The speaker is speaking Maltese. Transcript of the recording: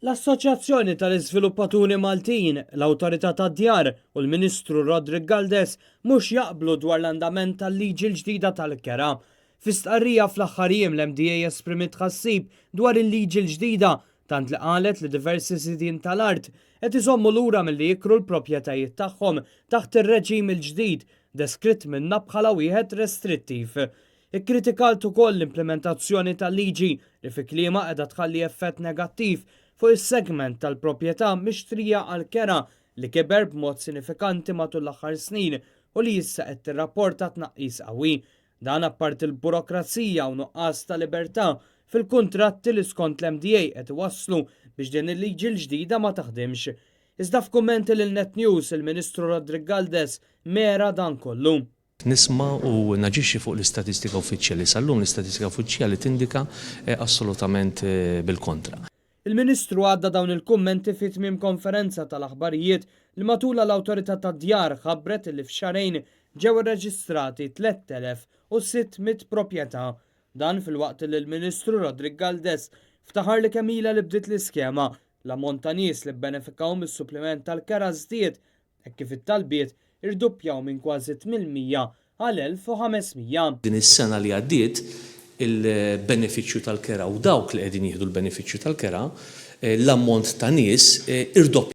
L-Assoċjazzjoni tal-Iżviluppaturi Maltin, l-Awtorità tad-Djar u l-Ministru Rodrik Galdes mhux jaqblu dwar l-andament tal-liġi l-ġdida tal-kera. Fi stqarrija fl-aħħar jiem l-MDA esprimiet tħassib dwar il-liġi l-ġdida tant li qalet li diversi sidien tal-art qed iżommu lura milli jikru l-proprjetajiet tagħhom taħt ir-reġim il-ġdid deskritt minnha bħala wieħed restrittiv. Ikkritikat ukoll l-implementazzjoni tal-liġi li fi kliema qiegħda tħalli effett negattiv fuq is-segment tal-proprjetà mixtrija għal-kera li kiber b'mod sinifikanti matul l-aħħar snin u li issa qed tirrapporta tnaqqis qawwi. Dan apparti l-burokrazija u nuqqas ta' libertà fil-kuntratti li skont l-MDA qed iwasslu biex din il-liġi l-ġdida ma taħdimx. Iżda f'kummenti lil Net News il-Ministru Rodrik Galdes mera dan kollu. Nisma u naġixxi fuq l-istatistika uffiċjali. Sallum l-istatistika uffiċjali tindika assolutament bil-kontra. Il-Ministru għadda dawn il-kummenti fi tmiem konferenza tal-aħbarijiet li matula l-Awtorità tad-Djar ħabbret li f'xarejn ġew irreġistrati 3600 proprjetà. Dan fil-waqt li l-Ministru Rodrik Galdes ftaħar li kemm ilha li bdiet l-iskema l-ammont ta' nies li bbenefikaw mis-suppliment tal-kera żdied hekk kif it-talbiet irdoppjaw minn kważi 800 għal 1500. Din is-sena li għaddiet il-benefiċċju tal-kera u dawk li qegħdin jieħdu l-benefiċċju tal-kera l-ammont ta' nies irdoppja.